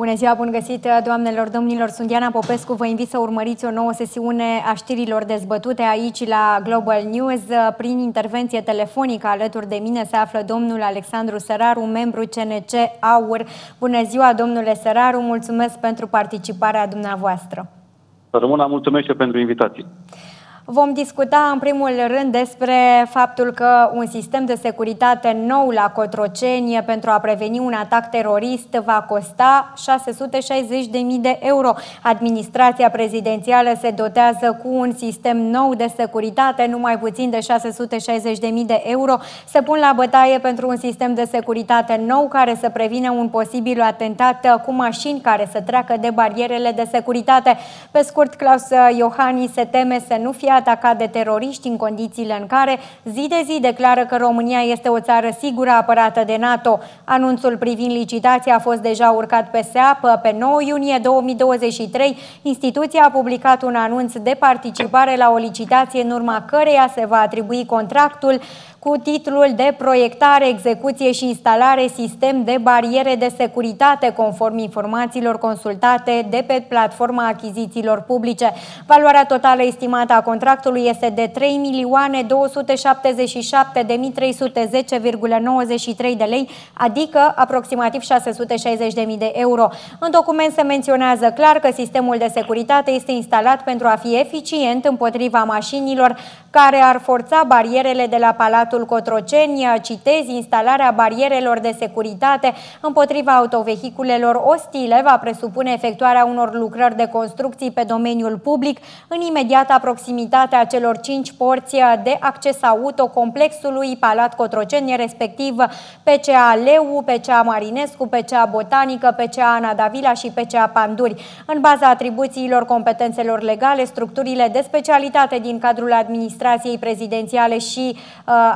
Bună ziua, bun găsit, doamnelor, domnilor. Sunt Diana Popescu. Vă invit să urmăriți o nouă sesiune a știrilor dezbătute aici la Global News. Prin intervenție telefonică alături de mine se află domnul Alexandru Săraru, membru CNC AUR. Bună ziua, domnule Săraru, mulțumesc pentru participarea dumneavoastră. Rămâna, mulțumesc și pentru invitație. Vom discuta în primul rând despre faptul că un sistem de securitate nou la Cotroceni pentru a preveni un atac terorist va costa 660.000 de euro. Administrația prezidențială se dotează cu un sistem nou de securitate, nu mai puțin de 660.000 de euro. Se pun la bătaie pentru un sistem de securitate nou care să prevină un posibil atentat cu mașini care să treacă de barierele de securitate. Pe scurt, Klaus Iohannis se teme să nu fie atacat de teroriști în condițiile în care zi de zi declară că România este o țară sigură apărată de NATO. Anunțul privind licitația a fost deja urcat pe SEAP. Pe 9 iunie 2023, instituția a publicat un anunț de participare la o licitație în urma căreia se va atribui contractul cu titlul de proiectare, execuție și instalare sistem de bariere de securitate, conform informațiilor consultate de pe platforma achizițiilor publice. Valoarea totală estimată a contractului este de 3.277.310,93 de lei, adică aproximativ 660.000 de euro. În document se menționează clar că sistemul de securitate este instalat pentru a fi eficient împotriva mașinilor care ar forța barierele de la Palatul Cotroceni. Citez, instalarea barierelor de securitate împotriva autovehiculelor ostile va presupune efectuarea unor lucrări de construcții pe domeniul public în imediata proximitate a celor 5 porți de acces auto complexului Palat Cotroceni, respectiv PCA Leu, PCA Marinescu, PCA Botanică, PCA Ana Davila și PCA Panduri. În baza atribuțiilor competențelor legale, structurile de specialitate din cadrul administrației prezidențiale și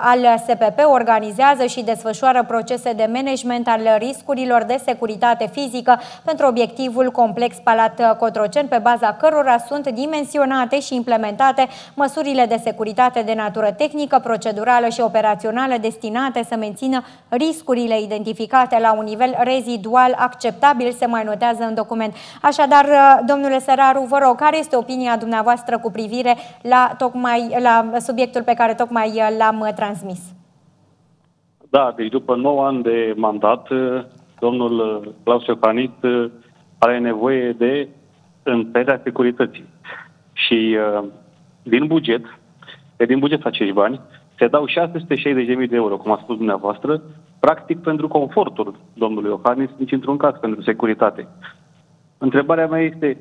al SPP organizează și desfășoară procese de management al riscurilor de securitate fizică pentru obiectivul complex Palat Cotroceni, pe baza cărora sunt dimensionate și implementate măsurile de securitate de natură tehnică, procedurală și operațională destinate să mențină riscurile identificate la un nivel rezidual acceptabil, se mai notează în document. Așadar, domnule Săraru, vă rog, care este opinia dumneavoastră cu privire la subiectul pe care tocmai l-am transmis? Da, deci după 9 ani de mandat, domnul Klaus Iohannis are nevoie de întărirea securității. Și din buget acești bani se dau 660.000 de euro, cum a spus dumneavoastră, practic pentru confortul domnului Iohannis, nici într-un caz pentru securitate. Întrebarea mea este,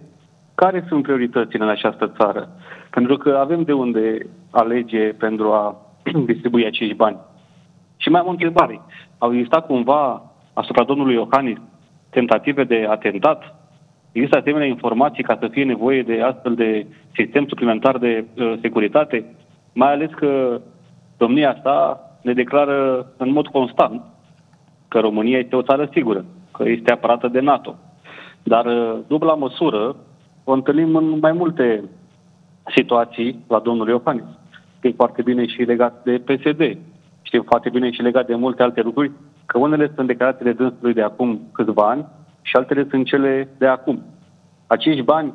care sunt prioritățile în această țară? Pentru că avem de unde alege pentru a distribui acești bani. Și mai am o întrebare. Au existat cumva asupra domnului Iohannis tentative de atentat? Există asemenea informații ca să fie nevoie de astfel de sistem suplimentar de securitate? Mai ales că domnia sa ne declară în mod constant că România este o țară sigură, că este apărată de NATO. Dar, dubla măsură, o întâlnim în mai multe situații la domnul Iohannis. Știm foarte bine și legat de PSD. Știm foarte bine și legat de multe alte lucruri, că unele sunt declarațiile dânsului de acum câțiva ani și altele sunt cele de acum. Acești bani,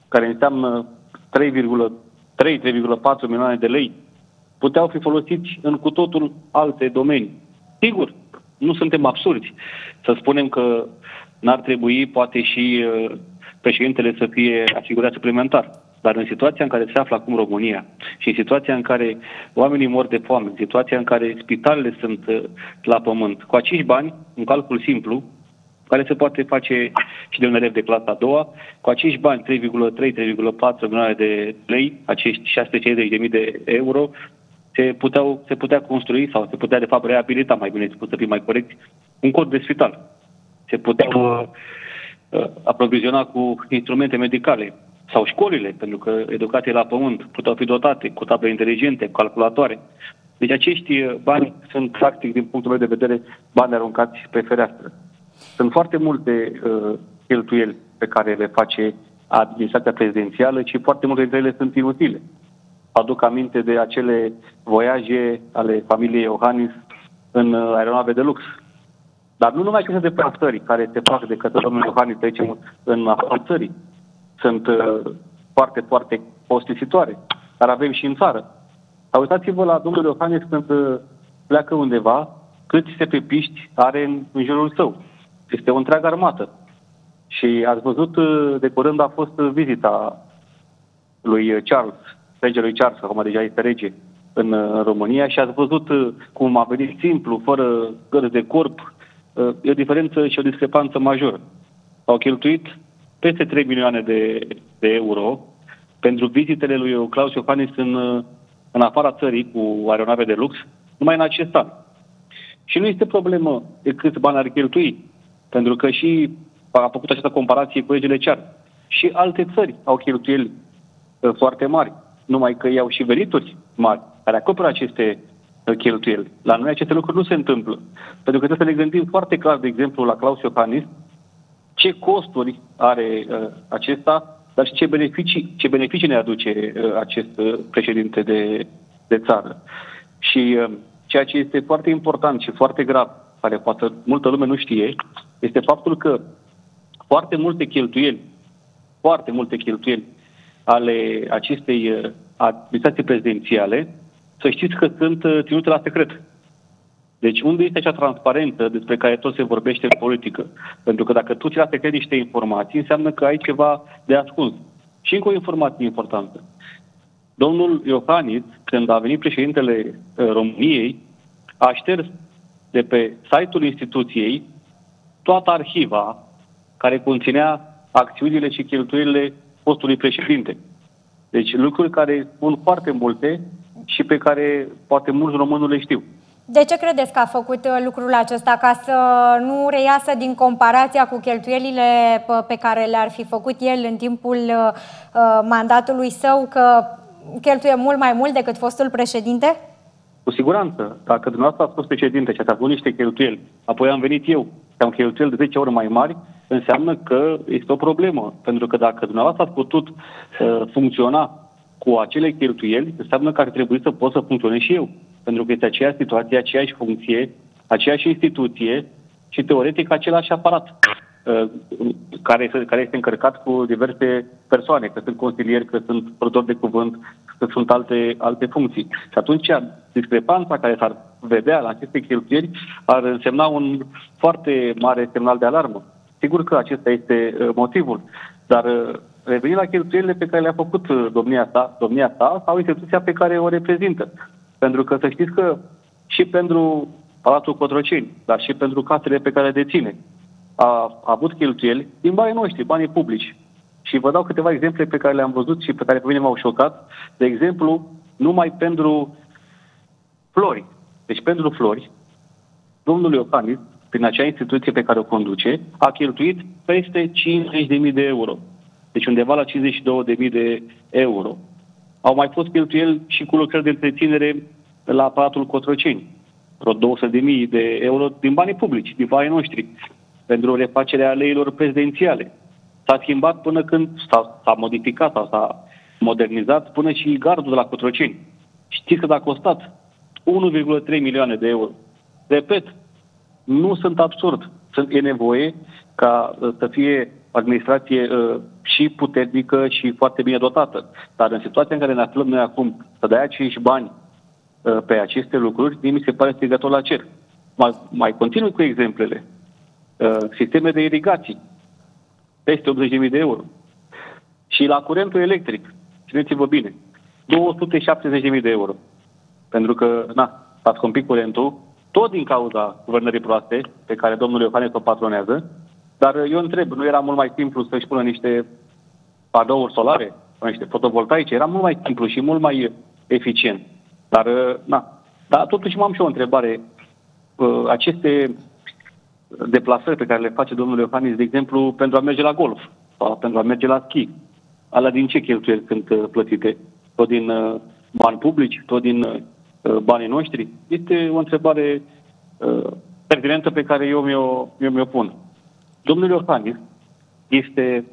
care înseamnă 3,4 milioane de lei, puteau fi folosiți în cu totul alte domenii. Sigur, nu suntem absurdi să spunem că n-ar trebui poate și președintele să fie asigurat suplimentar. Dar în situația în care se află acum România și în situația în care oamenii mor de foame, în situația în care spitalele sunt la pământ, cu acești bani, un calcul simplu, care se poate face și de un elev de clasa a doua, cu acești bani, 3,4 milioane de lei, acești 660.000 de euro, se putea construi sau se putea de fapt reabilita, mai bine spus, să fie mai corect, un cod de spital. Se puteau aproviziona cu instrumente medicale. Sau școlile, pentru că educația la pământ puteau fi dotate cu table inteligente, cu calculatoare. Deci acești bani sunt, practic, din punctul meu de vedere, bani aruncați pe fereastră. Sunt foarte multe cheltuieli pe care le face administrația prezidențială și foarte multe dintre ele sunt inutile. Aduc aminte de acele voiaje ale familiei Iohannis în aeronave de lux. Dar nu numai aceste deplasări care se fac de către domnul Iohannis aici în afara țării sunt foarte, foarte costisitoare, dar avem și în țară. Dar uitați-vă la domnul Iohannis când pleacă undeva, câți sepepiști are în jurul său. Este o întreagă armată. Și ați văzut, de curând a fost vizita lui Charles, regelui Charles, acum deja este rege, în România, și ați văzut cum a venit simplu, fără gărzi de corp. E o diferență și o discrepanță majoră. Au cheltuit peste 3 milioane de euro pentru vizitele lui Claus Iohannis în afara țării cu aeronave de lux, numai în acest an. Și nu este problemă de câți bani ar cheltui, pentru că și a făcut această comparație cu regele Charles. Și alte țări au cheltuieli foarte mari, numai că iau și venituri mari care acoperă aceste cheltuieli. La noi aceste lucruri nu se întâmplă. Pentru că trebuie să ne gândim foarte clar, de exemplu, la Claus Iohannis, ce costuri are acesta, dar și ce beneficii ne aduce acest președinte de țară. Și ceea ce este foarte important și foarte grav, care poate multă lume nu știe, este faptul că foarte multe cheltuieli ale acestei administrații prezidențiale, să știți că sunt ținute la secret. Deci unde este acea transparență despre care tot se vorbește în politică? Pentru că dacă tu ții la secret niște informații, înseamnă că ai ceva de ascuns. Și încă o informație importantă. Domnul Iohannis, când a venit președintele României, a șters de pe site-ul instituției toată arhiva care conținea acțiunile și cheltuielile fostului președinte. Deci lucruri care spun foarte multe și pe care poate mulți români nu le știu. De ce credeți că a făcut lucrul acesta? Ca să nu reiasă din comparația cu cheltuielile pe care le-ar fi făcut el în timpul mandatului său, că cheltuie mult mai mult decât fostul președinte? Cu siguranță. Dacă dumneavoastră ați fost președinte și ați avut niște cheltuieli, apoi am venit eu și am cheltuieli de 10 ori mai mari, înseamnă că este o problemă. Pentru că dacă dumneavoastră ați putut funcționa cu acele cheltuieli, înseamnă că ar trebui să pot să funcționez și eu. Pentru că este aceeași situație, aceeași funcție, aceeași instituție și teoretic același aparat care este încărcat cu diverse persoane, că sunt consilieri, că sunt purtători de cuvânt, că sunt alte funcții. Și atunci discrepanța care s-ar vedea la aceste cheltuieli ar însemna un foarte mare semnal de alarmă. Sigur că acesta este motivul, dar revenind la cheltuielile pe care le-a făcut domnia sa sau instituția pe care o reprezintă. Pentru că să știți că și pentru Palatul Cotroceni, dar și pentru casele pe care le deține, a avut cheltuieli din banii noștri, banii publici. Și vă dau câteva exemple pe care le-am văzut și pe care pe mine m-au șocat. De exemplu, numai pentru flori. Deci pentru flori, domnul Iohannis, prin acea instituție pe care o conduce, a cheltuit peste 50.000 de euro. Deci undeva la 52.000 de euro. Au mai fost cheltuieli și cu lucrări de întreținere la Palatul Cotroceni. Vreo 200.000 de euro din banii publici, din banii noștri, pentru refacerea aleilor prezidențiale. S-a schimbat până când s-a modificat sau s-a modernizat până și gardul de la Cotroceni. Știți că a costat 1,3 milioane de euro. Repet, nu sunt absurd. E nevoie ca să fie administrație și puternică și foarte bine dotată. Dar în situația în care ne aflăm noi acum, să dai acești bani pe aceste lucruri, mi se pare strigător la cer. Mai continui cu exemplele. Sisteme de irigații, peste 80.000 de euro. Și la curentul electric, țineți-vă bine, 270.000 de euro. Pentru că, s-a scumpit curentul, tot din cauza guvernării proaste, pe care domnul Iohannis o patronează, dar eu întreb, nu era mult mai simplu să-și pună niște panouri solare, niște fotovoltaice? Era mult mai simplu și mult mai eficient. Dar totuși m-am și o întrebare. Aceste deplasări pe care le face domnul Iohannis, de exemplu, pentru a merge la golf sau pentru a merge la schi, alea din ce cheltuieli sunt plătite? Tot din bani publici? Tot din banii noștri? Este o întrebare pertinentă pe care eu mi-o pun. Domnul Iohannis este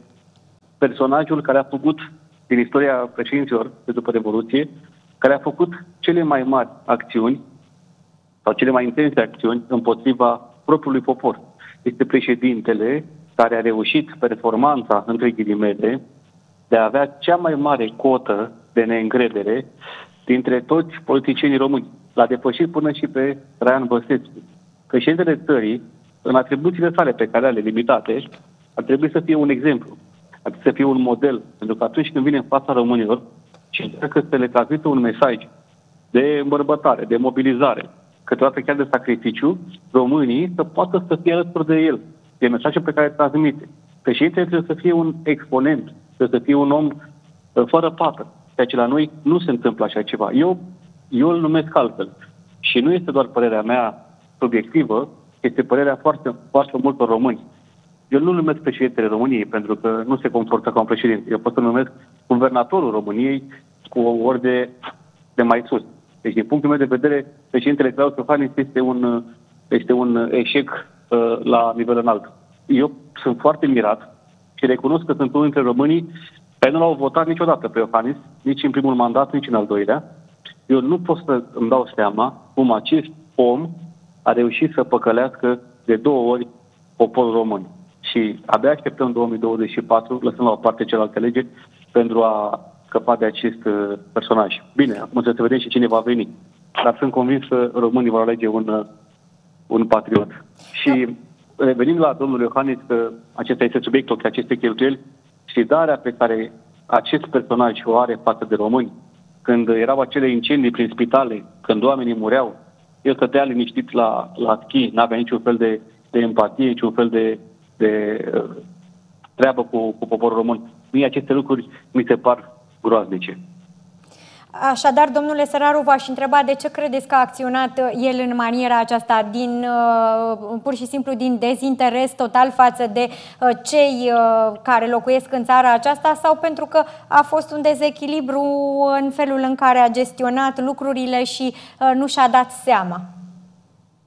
personajul care a făcut din istoria președinților de după Revoluție, care a făcut cele mai mari acțiuni sau cele mai intense acțiuni împotriva propriului popor. Este președintele care a reușit performanța, între ghilimele, de a avea cea mai mare cotă de neîncredere dintre toți politicienii români. L-a depășit până și pe Traian Băsescu. Președintele țării, în atribuțiile sale pe care le limitate, ar trebui să fie un exemplu, ar trebui să fie un model, pentru că atunci când vine în fața românilor și încearcă să le transmită un mesaj de îmbărbătare, de mobilizare, câteodată chiar de sacrificiu, românii să poată să fie alături de el. E mesajul pe care îl transmite. Președintele trebuie să fie un exponent, trebuie să fie un om fără pată. Ceea ce la noi nu se întâmplă așa ceva. Eu îl numesc altfel. Și nu este doar părerea mea subiectivă, este părerea foarte, foarte multor români. Eu nu numesc președintele României, pentru că nu se comportă ca un președinte. Eu pot să numesc guvernatorul României cu o ordine de mai sus. Deci, din punctul meu de vedere, președintele Claus Iohannis este un eșec la nivel înalt. Eu sunt foarte mirat și recunosc că sunt unul dintre românii care nu l-au votat niciodată pe Iohannis, nici în primul mandat, nici în al doilea. Eu nu pot să îmi dau seama cum acest om a reușit să păcălească de 2 ori poporul român. Și abia așteptăm 2024, lăsând la o parte celelalte alegeri, pentru a scăpa de acest personaj. Bine, acum să vedem și cine va veni. Dar sunt convins că românii vor alege un patriot. Și revenind la domnul Iohannis, că acesta este subiectul acestei cheltuieli, sfidarea pe care acest personaj o are față de români, când erau acele incendii prin spitale, când oamenii mureau, el stătea liniștit la schi, n-avea niciun fel de empatie, niciun fel de treabă cu poporul român. Mie aceste lucruri mi se par groaznice. Așadar, domnule Săraru, v-aș întreba de ce credeți că a acționat el în maniera aceasta, pur și simplu din dezinteres total față de cei care locuiesc în țara aceasta, sau pentru că a fost un dezechilibru în felul în care a gestionat lucrurile și nu și-a dat seama?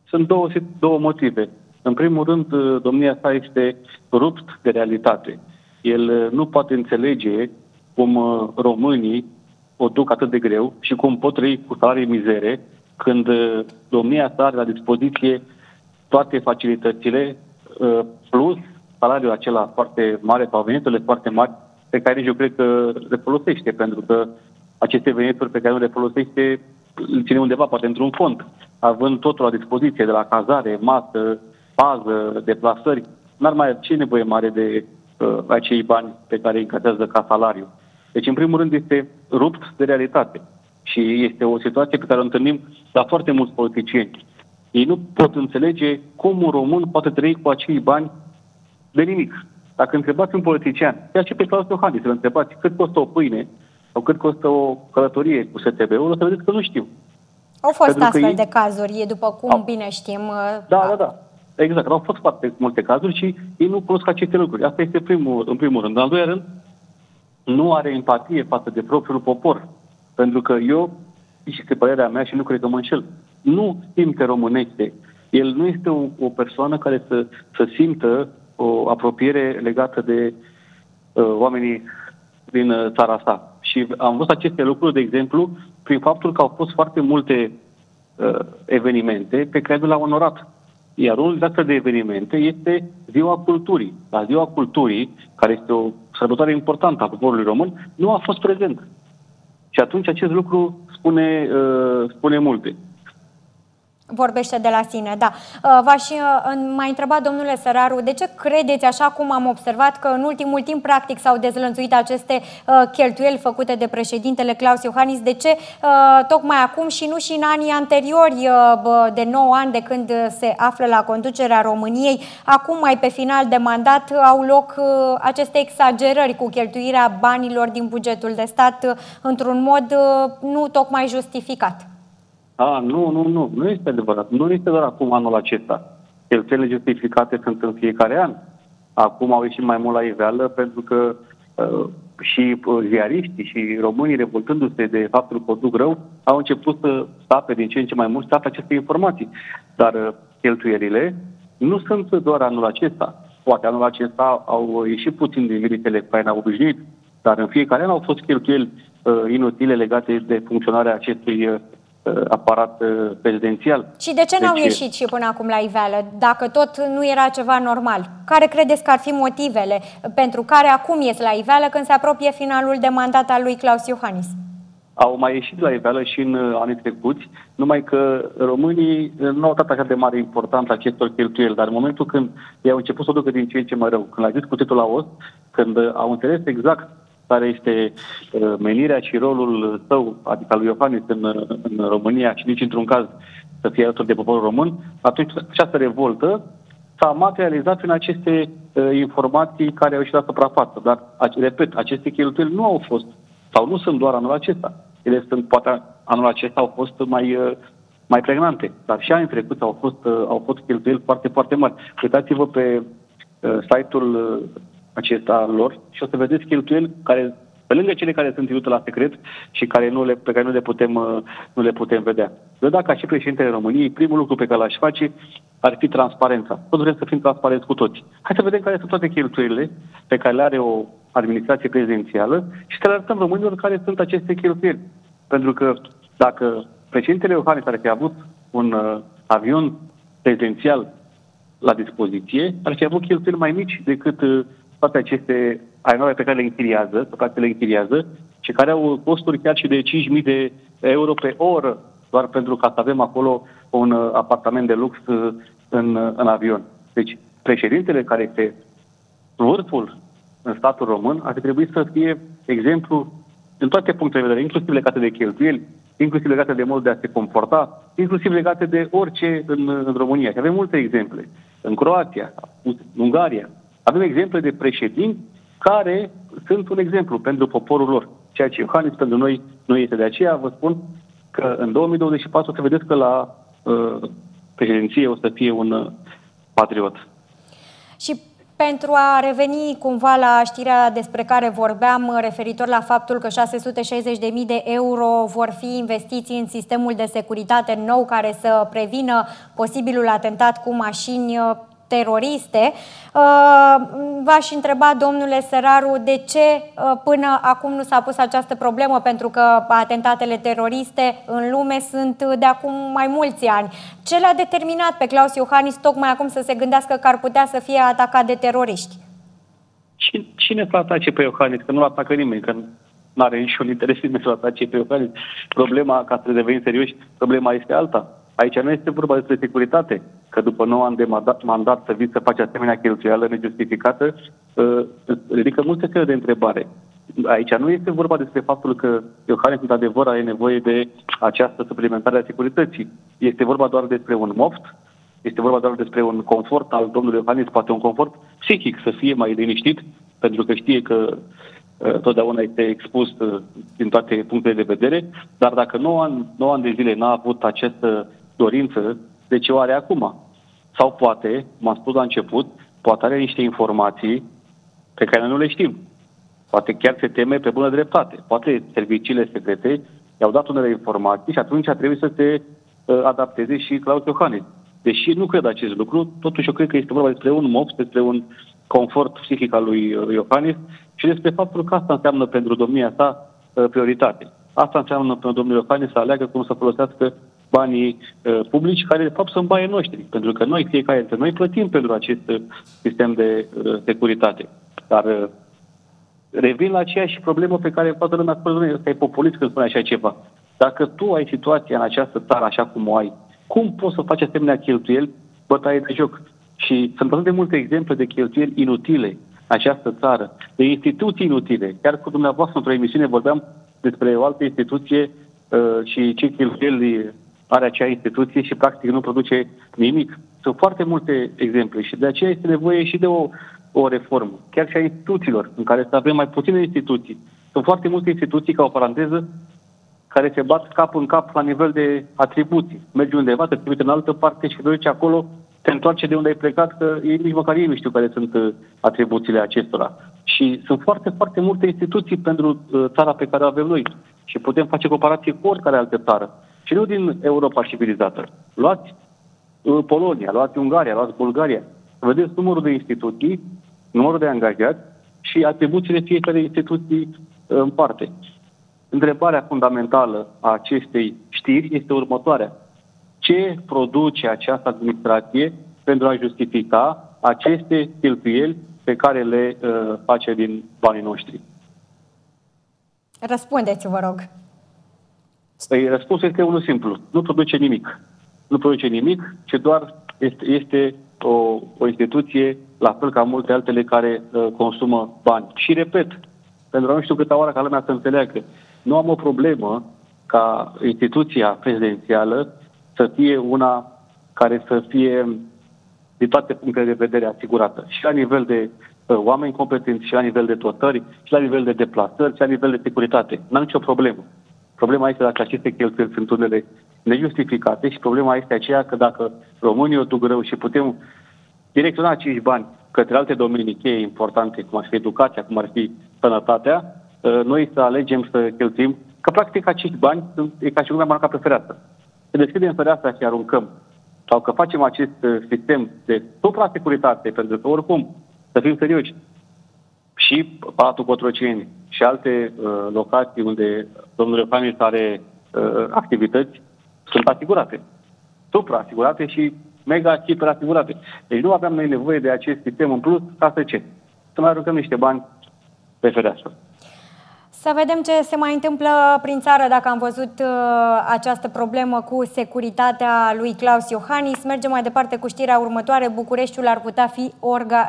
Sunt două motive. În primul rând, domnia sa este rupt de realitate. El nu poate înțelege cum românii o duc atât de greu și cum pot trăi cu salarii mizere când domnia sa are la dispoziție toate facilitățile plus salariul acela foarte mare sau veniturile foarte mari pe care eu cred că le folosește, pentru că aceste venituri pe care nu le folosește îl ține undeva, poate într-un fond, având totul la dispoziție, de la cazare, masă, pază, deplasări, n-ar mai ce nevoie mare de acei bani pe care îi încasează ca salariu. Deci, în primul rând, este rupt de realitate. Și este o situație pe care o întâlnim la foarte mulți politicieni. Ei nu pot înțelege cum un român poate trăi cu acei bani de nimic. Dacă întrebați un politician, ceea ce pe Claus Iohannis, să întrebați cât costă o pâine sau cât costă o călătorie cu STB-ul, o să vedeți că nu știu. Au fost astfel de cazuri, după cum bine știm. Da. Exact, au fost foarte multe cazuri și ei nu cunosc aceste lucruri. Asta este în primul rând. În al doilea rând, nu are empatie față de propriul popor. Pentru că eu, și este părerea mea și nu cred că mă înșel, nu simte românește. El nu este o persoană care să simtă o apropiere legată de oamenii din țara sa. Și am văzut aceste lucruri, de exemplu, prin faptul că au fost foarte multe evenimente pe care nu le-au onorat. Iar unul din astfel de evenimente este Ziua Culturii. La Ziua Culturii, care este o sărbătoare importantă a poporului român, nu a fost prezent. Și atunci acest lucru spune multe. Vorbește de la sine, da. V-aș mai întreba, domnule Săraru, de ce credeți, așa cum am observat, că în ultimul timp, practic, s-au dezlănțuit aceste cheltuieli făcute de președintele Claus Iohannis? De ce tocmai acum și nu și în anii anteriori, de 9 ani de când se află la conducerea României, acum mai pe final de mandat au loc aceste exagerări cu cheltuirea banilor din bugetul de stat într-un mod nu tocmai justificat? Nu este adevărat. Nu este doar acum anul acesta. Cheltuielile justificate sunt în fiecare an. Acum au ieșit mai mult la iveală pentru că și ziariștii și românii, revoltându-se de faptul că o duc rău, au început să stape din ce în ce mai mult aceste informații. Dar cheltuielile nu sunt doar anul acesta. Poate anul acesta au ieșit puțin din limitele pe care ne-au obișnuit, dar în fiecare an au fost cheltuieli inutile legate de funcționarea acestui aparat prezidențial. Și de ce n-au ieșit și până acum la iveală, dacă tot nu era ceva normal? Care credeți că ar fi motivele pentru care acum ies la iveală când se apropie finalul de mandat al lui Klaus Iohannis? Au mai ieșit la iveală și în anii trecuți, numai că românii nu au dat așa de mare importanță acestor cheltuieli, dar în momentul când ei au început să o ducă din ce în ce mai rău, când l-a zis cuțitul la os, când au înțeles exact care este menirea și rolul său, adică lui Iohannis în România și nici într-un caz să fie alături de poporul român, atunci această revoltă s-a materializat prin aceste informații care au ieșit la suprafață. Dar, repet, aceste cheltuieli nu au fost, sau nu sunt doar anul acesta. Ele sunt, poate anul acesta au fost mai pregnante, dar și anii trecuți au fost cheltuieli foarte, foarte mari. Uitați-vă pe site-ul acesta lor și o să vedeți cheltuieli care, pe lângă cele care sunt ținute la secret și pe care nu le putem vedea. Eu dacă și președintele României, primul lucru pe care l-aș face ar fi transparența. Toți vrem să fim transparenți cu toți. Hai să vedem care sunt toate cheltuielile pe care le are o administrație prezidențială și să le arătăm românilor care sunt aceste cheltuieli. Pentru că dacă președintele Iohannis ar fi avut un avion prezidențial la dispoziție, ar fi avut cheltuieli mai mici decât toate aceste aeronave pe care le închiriază și care au costuri chiar și de 5.000 de euro pe oră, doar pentru ca să avem acolo un apartament de lux în avion. Deci, președintele care este vârful în statul român ar trebui să fie exemplu în toate punctele de vedere, inclusiv legate de cheltuieli, inclusiv legate de modul de a se comporta, inclusiv legate de orice în România. Și avem multe exemple. În Croația, în Ungaria, avem exemple de președinți care sunt un exemplu pentru poporul lor. Ceea ce Iohannis pentru noi nu este. De aceea vă spun că în 2024 să vedeți că la președinție o să fie un patriot. Și pentru a reveni cumva la știrea despre care vorbeam, referitor la faptul că 660.000 de euro vor fi investiți în sistemul de securitate nou care să prevină posibilul atentat cu mașini teroriste, v-aș întreba, domnule Săraru, de ce până acum nu s-a pus această problemă, pentru că atentatele teroriste în lume sunt de acum mai mulți ani. Ce l-a determinat pe Klaus Iohannis tocmai acum să se gândească că ar putea să fie atacat de teroriști? Cine să atace pe Iohannis? Că nu atacă nimeni, că nu are niciun interes să atace pe Iohannis. Problema, ca să devenim serioși, problema este alta. Aici nu este vorba despre securitate, că după 9 ani de mandat să vii să faci asemenea cheltuială nejustificată, ridică multe semne de întrebare. Aici nu este vorba despre faptul că Iohannis, într-adevăr, are nevoie de această suplimentare a securității. Este vorba doar despre un moft, este vorba doar despre un confort al domnului Iohannis, poate un confort psihic, să fie mai liniștit, pentru că știe că totdeauna este expus din toate punctele de vedere, dar dacă 9 ani de zile n-a avut această dorință, de ce o are acum? Sau poate, m-am spus la început, poate are niște informații pe care nu le știm. Poate chiar se teme pe bună dreptate. Poate serviciile secrete i-au dat unele informații și atunci a trebuit să se adapteze și Klaus Iohannis. Deși nu cred acest lucru, totuși eu cred că este vorba despre un moft, despre un confort psihic al lui Iohannis și despre faptul că asta înseamnă pentru domnia sa prioritate. Asta înseamnă pentru domnul Iohannis să aleagă cum să folosească banii publici, care de fapt sunt banii noștri, pentru că noi, fiecare dintre noi, plătim pentru acest sistem de securitate. Dar revin la aceeași problemă pe care toată lumea spune, ăsta e populist când spune așa ceva. Dacă tu ai situația în această țară așa cum o ai, cum poți să faci asemenea cheltuieli bătaie de joc? Și sunt atât de multe exemple de cheltuieli inutile în această țară, de instituții inutile. Chiar cu dumneavoastră într-o emisiune vorbeam despre o altă instituție și ce cheltuieli are acea instituție și practic nu produce nimic. Sunt foarte multe exemple și de aceea este nevoie și de o reformă, chiar și a instituțiilor, în care să avem mai puține instituții. Sunt foarte multe instituții, ca o paranteză, care se bat cap în cap la nivel de atribuții. Mergi undeva, te trimite în altă parte și te duci acolo, te întoarce de unde ai plecat, că nici măcar ei nu știu care sunt atribuțiile acestora. Și sunt foarte, foarte multe instituții pentru țara pe care o avem noi. Și putem face comparație cu oricare altă țară. Și nu din Europa civilizată. Luați Polonia, luați Ungaria, luați Bulgaria. Vedeți numărul de instituții, numărul de angajați și atribuțiile fiecare instituții în parte. Întrebarea fundamentală a acestei știri este următoarea. Ce produce această administrație pentru a justifica aceste cheltuieli pe care le face din banii noștri? Răspundeți, vă rog. Păi, răspunsul este unul simplu. Nu produce nimic. Nu produce nimic, ci doar este o instituție, la fel ca multe altele, care consumă bani. Și repet, pentru că nu știu câta oară ca lumea să înțeleagă, nu am o problemă ca instituția prezidențială să fie una care să fie din toate punctele de vedere asigurată. Și la nivel de oameni competenți, și la nivel de dotări, și la nivel de deplasări, și la nivel de securitate. Nu am nicio problemă. Problema este dacă aceste cheltuieli sunt unele nejustificate și problema este aceea că dacă românii o duc rău și putem direcționa acești bani către alte domenii cheie importante, cum ar fi educația, cum ar fi sănătatea, noi să alegem să cheltuim, că practic acești bani e ca și lumea marca preferată. Să deschidem fereastra și aruncăm, sau că facem acest sistem de supra-securitate, pentru că oricum, să fim serioși, și Palatul Cotroceni și alte locații unde domnul Iohannis are activități sunt asigurate. Supra-asigurate și mega-hiper-asigurate. Deci nu aveam noi nevoie de acest sistem în plus, ca să ce? Să mai aruncăm niște bani pe fereastră. Să vedem ce se mai întâmplă prin țară, dacă am văzut această problemă cu securitatea lui Klaus Iohannis. Mergem mai departe cu știrea următoare. Bucureștiul ar putea fi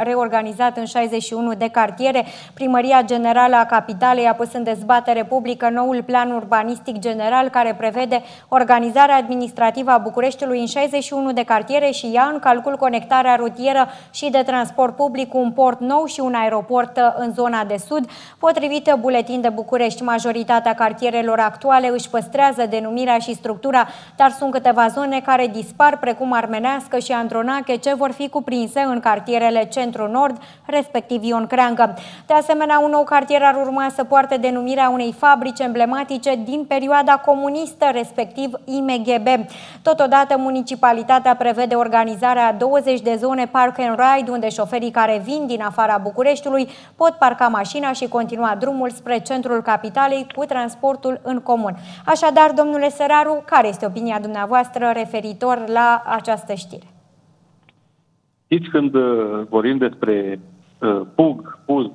reorganizat în 61 de cartiere. Primăria Generală a Capitalei a pus în dezbatere publică noul plan urbanistic general care prevede organizarea administrativă a Bucureștiului în 61 de cartiere și ia în calcul conectarea rutieră și de transport public cu un port nou și un aeroport în zona de sud. Potrivit buletin de București, majoritatea cartierelor actuale își păstrează denumirea și structura, dar sunt câteva zone care dispar, precum Armenească și Andronache, ce vor fi cuprinse în cartierele Centru-Nord, respectiv Ion Creangă. De asemenea, un nou cartier ar urma să poarte denumirea unei fabrici emblematice din perioada comunistă, respectiv IMGB. Totodată, municipalitatea prevede organizarea a 20 de zone park and ride, unde șoferii care vin din afara Bucureștiului pot parca mașina și continua drumul spre centrul capitalei cu transportul în comun. Așadar, domnule Săraru, care este opinia dumneavoastră referitor la această știre? Știți, când vorbim despre PUG, PUZ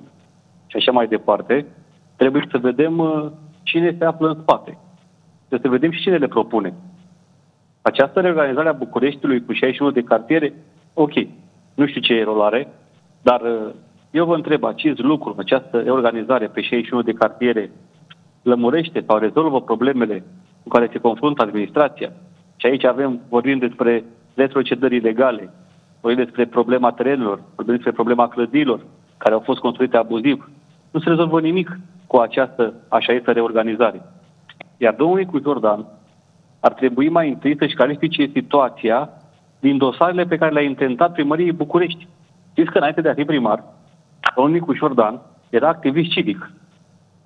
și așa mai departe, trebuie să vedem cine se află în spate. Trebuie să vedem și cine le propune. Această reorganizare a Bucureștiului cu 61 de cartiere, ok, nu știu ce rol are, dar eu vă întreb, acest lucru, această reorganizare pe 61 de cartiere lămurește sau rezolvă problemele cu care se confruntă administrația? Și aici vorbim despre retrocedări ilegale, vorbim despre problema terenurilor, vorbim despre problema clădirilor care au fost construite abuziv. Nu se rezolvă nimic cu această așa este reorganizare. Iar domnul Nicu Jordan ar trebui mai întâi să-și califice situația din dosarele pe care le-a intentat primăriei București. Știți că înainte de a fi primar, domnul Nicu Jordan era activist civic.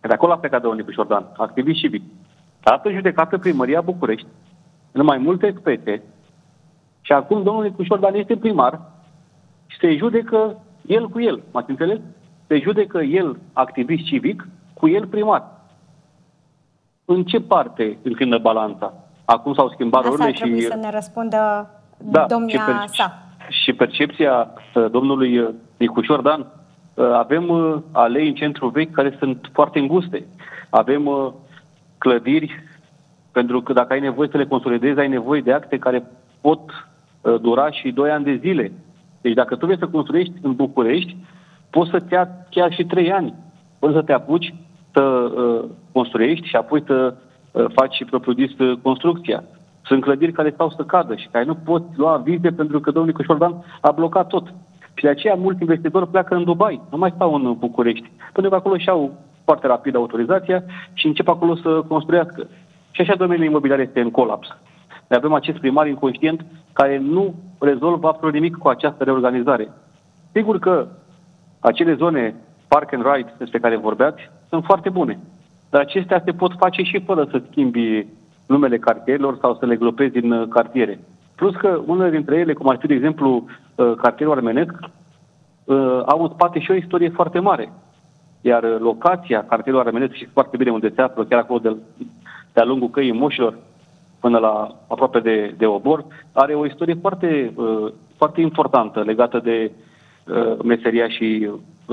De acolo a plecat domnul Nicu Jordan, activist civic. A dat în judecată primăria București în mai multe spețe și acum domnul Nicu Jordan este primar și se judecă el cu el. M-ați înțeles? Se judecă el activist civic cu el primar. În ce parte înclină balanța? Acum s-au schimbat rolurile și... Asta trebuie să ne răspundă domnia sa. Și percepția domnului Nicu Jordan. Avem alei în centru vechi care sunt foarte înguste. Avem clădiri, pentru că dacă ai nevoie să le consolidezi, ai nevoie de acte care pot dura și 2 ani de zile. Deci dacă tu vrei să construiești în București, poți să-ți ia chiar și 3 ani până să te apuci să construiești și apoi să faci propriu-zis construcția. Sunt clădiri care stau să cadă și care nu pot lua vize pentru că domnul Nicu Jordan a blocat tot. Și de aceea mulți investitori pleacă în Dubai, nu mai stau în București, pentru că acolo și-au foarte rapid autorizația și încep acolo să construiască. Și așa domeniul imobiliar este în colaps. Noi avem acest primar inconștient care nu rezolvă absolut nimic cu această reorganizare. Sigur că acele zone park and ride despre care vorbeați sunt foarte bune, dar acestea se pot face și fără să schimbi numele cartierelor sau să le grupezi în cartiere. Plus că unele dintre ele, cum ar fi, de exemplu, cartierul armenesc, au în spate și o istorie foarte mare. Iar locația cartierului armenesc, și foarte bine unde se află, chiar acolo de-a lungul căii Moșilor, până la aproape de Obor, are o istorie foarte, foarte importantă legată de meseria și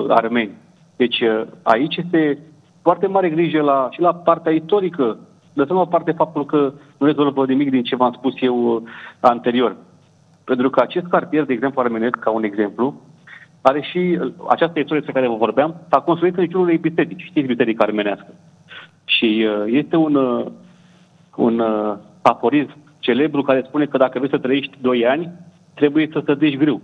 armeni. Deci aici este foarte mare grijă și la partea istorică, lăsăm la parte faptul că nu rezolvă nimic din ce v-am spus eu anterior. Pentru că acest cartier, de exemplu, armenesc, ca un exemplu, are și această istorie despre care vă vorbeam, s-a construit în jurul unei biserici, știți, biserica armenească. Și este un aforism celebru care spune că dacă vrei să trăiești 2 ani, trebuie să sădești grâu.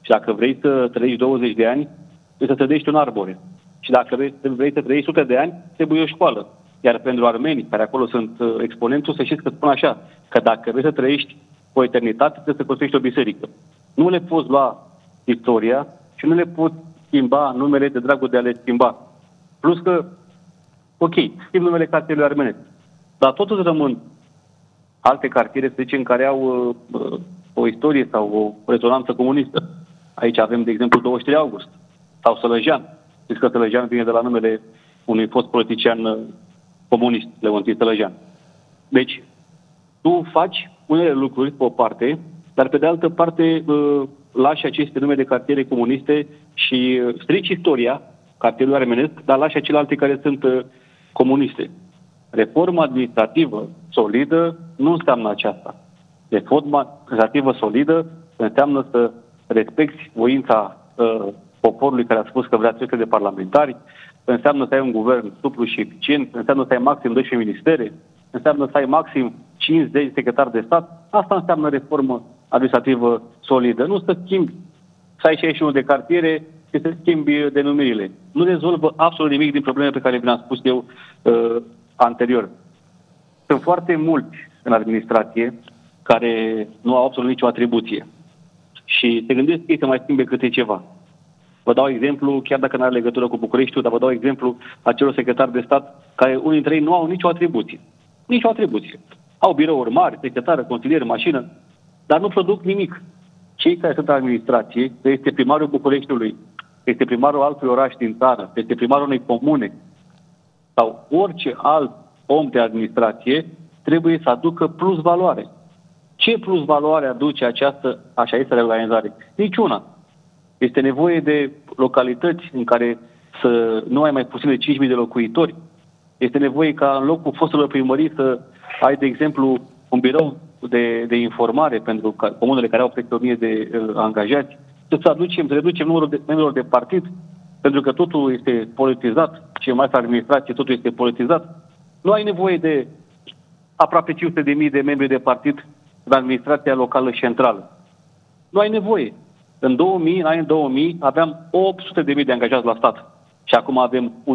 Și dacă vrei să trăiești 20 de ani, trebuie să sădești un arbore. Și dacă vrei să trăiești 100 de ani, trebuie o școală. Iar pentru armenii, care acolo sunt exponentul, să știți că spun așa, că dacă vrei să trăiești o eternitate, trebuie să construiești o biserică. Nu le poți lua istoria și nu le poți schimba numele de dragul de a le schimba. Plus că, ok, schimb numele cartierului armenesc, dar totuși rămân alte cartiere, să zicem, care au o istorie sau o rezonanță comunistă. Aici avem, de exemplu, 23 august sau Sălăjean. Știți că Sălăjean vine de la numele unui fost politician comunist, Leontie Sălăjean. Deci, tu faci unele lucruri pe o parte, dar pe de altă parte lași aceste nume de cartiere comuniste și strici istoria cartierului armenesc, dar lași celelalte care sunt comuniste. Reforma administrativă solidă nu înseamnă aceasta. Reforma administrativă solidă înseamnă să respecti voința poporului care a spus că vrea 300 de parlamentari, înseamnă să ai un guvern suplu și eficient, înseamnă să ai maxim 12 ministere, înseamnă să ai maxim 50 secretari de stat. Asta înseamnă reformă administrativă solidă. Nu să schimbi, să ai 61 de cartiere și să schimbi denumirile. Nu rezolvă absolut nimic din problemele pe care vi-am spus eu anterior. Sunt foarte mulți în administrație care nu au absolut nicio atribuție. Și se gândesc că ei să mai schimbe câte ceva. Vă dau exemplu, chiar dacă nu are legătură cu Bucureștiul, dar vă dau exemplu acelor secretari de stat care unii dintre ei nu au nicio atribuție. Nicio atribuție. Au birouri mari, secretară, consilier, mașină, dar nu produc nimic. Cei care sunt în administrație, este primarul Bucureștiului, este primarul altui oraș din țară, este primarul unei comune sau orice alt om de administrație, trebuie să aducă plus valoare. Ce plus valoare aduce această așa este reorganizare? Niciuna. Este nevoie de localități în care să nu ai mai puțin de 5.000 de locuitori. Este nevoie ca în locul fostelor primării să ai, de exemplu, un birou de informare pentru comunele care au peste 1.000 de angajați, să reducem numărul de membrilor de partid, pentru că totul este politizat și mai ales administrație, totul este politizat. Nu ai nevoie de aproape 500.000 de membri de partid în administrația locală centrală. Nu ai nevoie. În anii 2000 aveam 800.000 de angajați la stat și acum avem 1.340.000.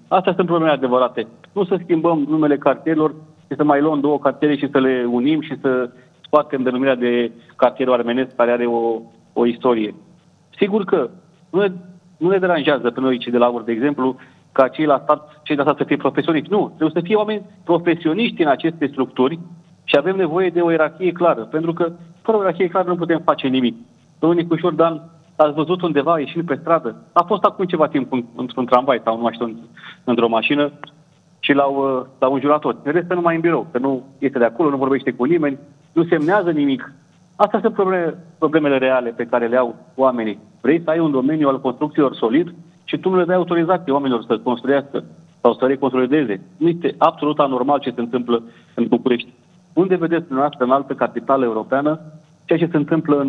Astea sunt probleme adevărate. Nu să schimbăm numele cartierilor și să mai luăm 2 cartiere și să le unim și să scoatem denumirea de cartierul armenesc care are o istorie. Sigur că nu ne deranjează pe noi cei de la UR, de exemplu, ca cei de la stat să fie profesioniști. Nu, trebuie să fie oameni profesioniști în aceste structuri și avem nevoie de o ierarhie clară, pentru că fără o ierarhie clară nu putem face nimic. Domnul Nicușor Dan, ați văzut undeva ieșind pe stradă, a fost acum ceva timp într-un tramvai sau nu mai știu, într-o mașină și l-au înjurat toți. În restă numai în birou, că nu este de acolo, nu vorbește cu nimeni, nu semnează nimic. Astea sunt problemele reale pe care le au oamenii. Vrei să ai un domeniu al construcțiilor solid și tu nu le dai autorizație oamenilor să construiască sau să reconsolideze. Nu este absolut anormal ce se întâmplă în București. Unde vedeți dumneavoastră în altă capitală europeană ceea ce se întâmplă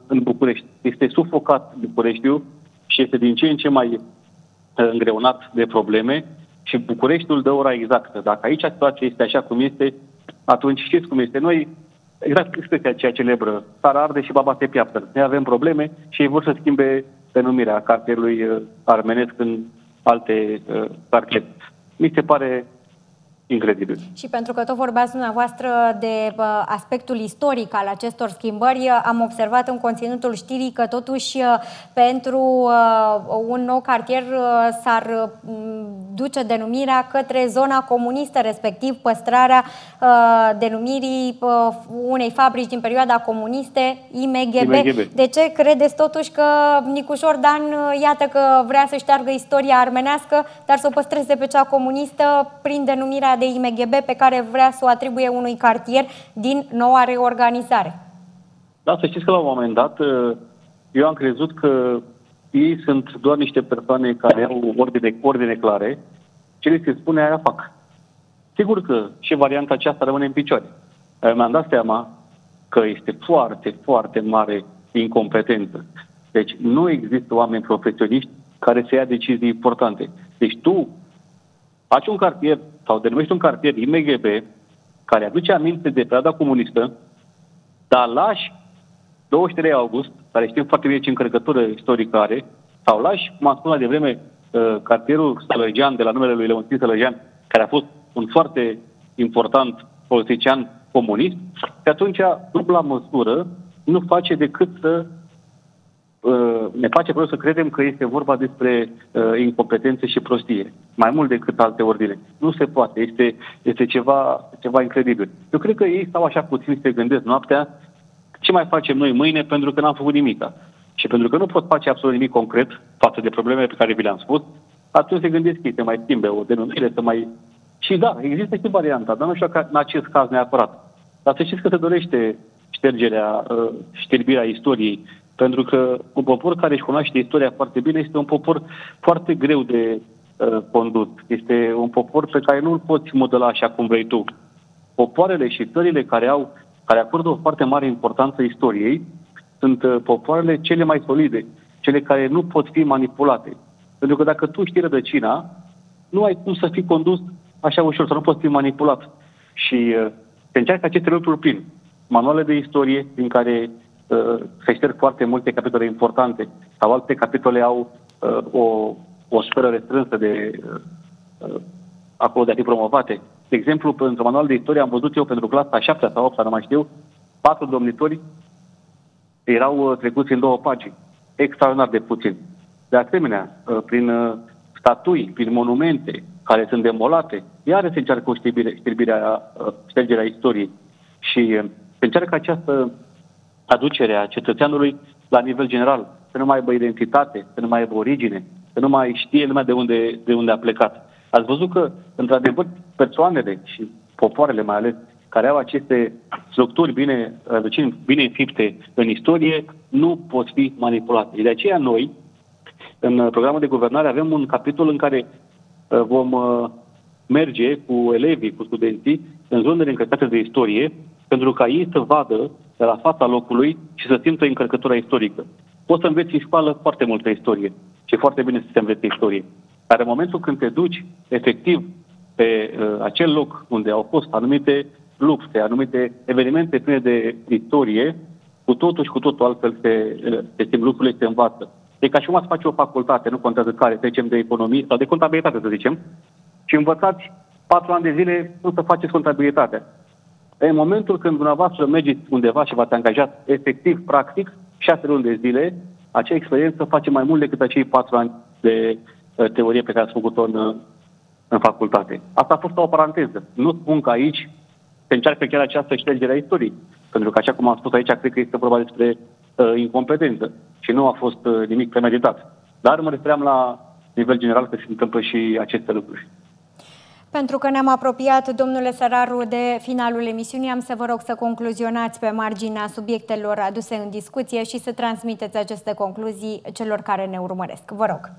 în București? Este sufocat Bucureștiul și este din ce în ce mai îngreunat de probleme și Bucureștiul dă ora exactă. Dacă aici situația este așa cum este, atunci știți cum este. Noi, exact expresia aceea celebră, țara arde și baba se piaptă. Noi avem probleme și ei vor să schimbe denumirea cartierului armenesc în alte cartiere. Mi se pare incredibil. Și pentru că tot vorbeați dumneavoastră de aspectul istoric al acestor schimbări, am observat în conținutul știrii că totuși pentru un nou cartier s-ar duce denumirea către zona comunistă, respectiv păstrarea denumirii unei fabrici din perioada comuniste, IMGB. De ce credeți totuși că Nicușor Dan, iată că vrea să șteargă istoria armenească, dar să o păstreze pe cea comunistă prin denumirea de IMGB pe care vrea să o atribuie unui cartier din noua reorganizare? Da, să știți că la un moment dat eu am crezut că ei sunt doar niște persoane care au ordine clare, ce li se spune aia fac. Sigur că și varianta aceasta rămâne în picioare. Mi-am dat seama că este foarte, foarte mare incompetență. Deci nu există oameni profesioniști care să ia decizii importante. Deci tu faci un cartier sau denumești un cartier IMGB care aduce aminte de perioada comunistă, dar lași 23 august, care știm foarte bine ce încărcătură istorică are, sau lași, cum am spus mai devreme, cartierul Sălăgean, de la numele lui Leontin Sălăgean, care a fost un foarte important politician comunist, și atunci, dubla măsură, nu face decât să ne face vreau să credem că este vorba despre incompetențe și prostie, mai mult decât alte ordine. Nu se poate, este ceva incredibil. Eu cred că ei stau așa puțin, se gândesc noaptea, ce mai facem noi mâine pentru că n-am făcut nimic. Și pentru că nu pot face absolut nimic concret față de problemele pe care vi le-am spus, atunci se gândesc ei să mai schimbe o denumire, să mai... Și da, există și varianta, dar nu știu în acest caz neapărat. Dar să știți că se dorește șterbirea istoriei, pentru că un popor care își cunoaște istoria foarte bine este un popor foarte greu de condus. Este un popor pe care nu îl poți modela așa cum vrei tu. Popoarele și țările care acordă o foarte mare importanță istoriei sunt popoarele cele mai solide, cele care nu pot fi manipulate. Pentru că dacă tu știi rădăcina, nu ai cum să fii condus așa ușor, să nu poți fi manipulat. Și se încearcă aceste lucruri prin manuale de istorie, din care se șterg foarte multe capitole importante, sau alte capitole au o sferă restrânsă de acolo de a fi promovate. De exemplu, pentru manual de istorie am văzut eu pentru clasa 7 sau 8, nu mai știu, 4 domnitori erau trecuți în 2 pagini. Extraordinar de puțin. De asemenea, prin statui, prin monumente care sunt demolate, iară se încearcă o ștergerea istoriei. Și se încearcă această aducere a cetățeanului la nivel general, să nu mai aibă identitate, să nu mai aibă origine, să nu mai știe lumea de unde a plecat. Ați văzut că, într-adevăr, persoanele și popoarele mai ales, care au aceste structuri bine înfipte în istorie, nu pot fi manipulate. De aceea noi, în programul de guvernare, avem un capitol în care vom merge cu elevii, cu studenții, în zonele încărcate de istorie, pentru ca ei să vadă de la fața locului și să simtă încărcătura istorică. Poți să înveți în școală foarte multă istorie și foarte bine să se învețe istorie. Dar în momentul când te duci efectiv pe acel loc unde au fost anumite lupte, anumite evenimente pline de istorie, cu totul și cu totul altfel se simt lucrurile, se învață. E ca și cum ați face o facultate, nu contează care, trecem de economie sau de contabilitate, să zicem, și învățați 4 ani de zile cum să faceți contabilitatea. În momentul când dumneavoastră mergeți undeva și v-ați angajat efectiv, practic, 6 luni de zile, acea experiență face mai mult decât acei 4 ani de teorie pe care ați făcut-o în facultate. Asta a fost o paranteză. Nu spun că aici se încearcă chiar această ștergere a istoriei. Pentru că, așa cum am spus aici, cred că este vorba despre incompetență și nu a fost nimic premeditat. Dar mă refeream la nivel general că se întâmplă și aceste lucruri. Pentru că ne-am apropiat, domnule Săraru, de finalul emisiunii, am să vă rog să concluzionați pe marginea subiectelor aduse în discuție și să transmiteți aceste concluzii celor care ne urmăresc. Vă rog.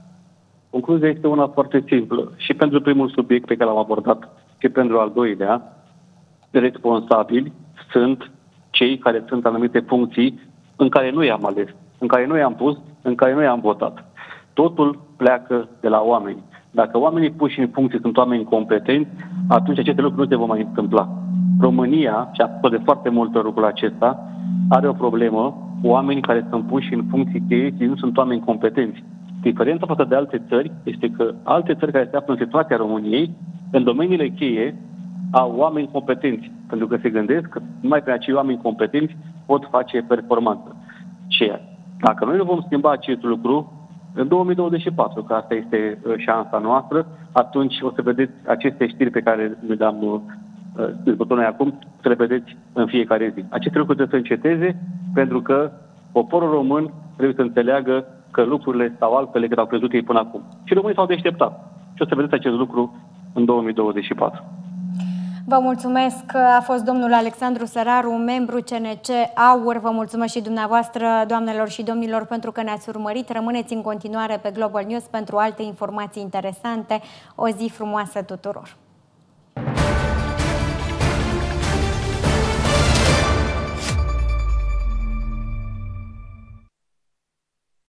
Concluzia este una foarte simplă. Și pentru primul subiect pe care l-am abordat și pentru al doilea, responsabili sunt cei care sunt anumite funcții în care nu i-am ales, în care nu i-am pus, în care nu i-am votat. Totul pleacă de la oameni. Dacă oamenii puși în funcție sunt oameni competenți, atunci aceste lucruri nu se vor mai întâmpla. România, și a spus de foarte multe lucrul acesta, are o problemă cu oamenii care sunt puși în funcții cheie și nu sunt oameni competenți. Diferența față de alte țări este că alte țări care se află în situația României, în domeniile cheie, a oameni competenți, pentru că se gândesc că numai pe acei oameni competenți pot face performanță. Și dacă noi nu vom schimba acest lucru, în 2024, că asta este șansa noastră, atunci o să vedeți aceste știri pe care le-am discutat noi acum, să le vedeți în fiecare zi. Aceste lucruri trebuie să înceteze, pentru că poporul român trebuie să înțeleagă că lucrurile stau altfel decât au crezut ei până acum. Și românii s-au deșteptat. Și o să vedeți acest lucru în 2024. Vă mulțumesc. A fost domnul Alexandru Săraru, membru CNC Aur. Vă mulțumesc și dumneavoastră, doamnelor și domnilor, pentru că ne-ați urmărit. Rămâneți în continuare pe Global News pentru alte informații interesante. O zi frumoasă tuturor!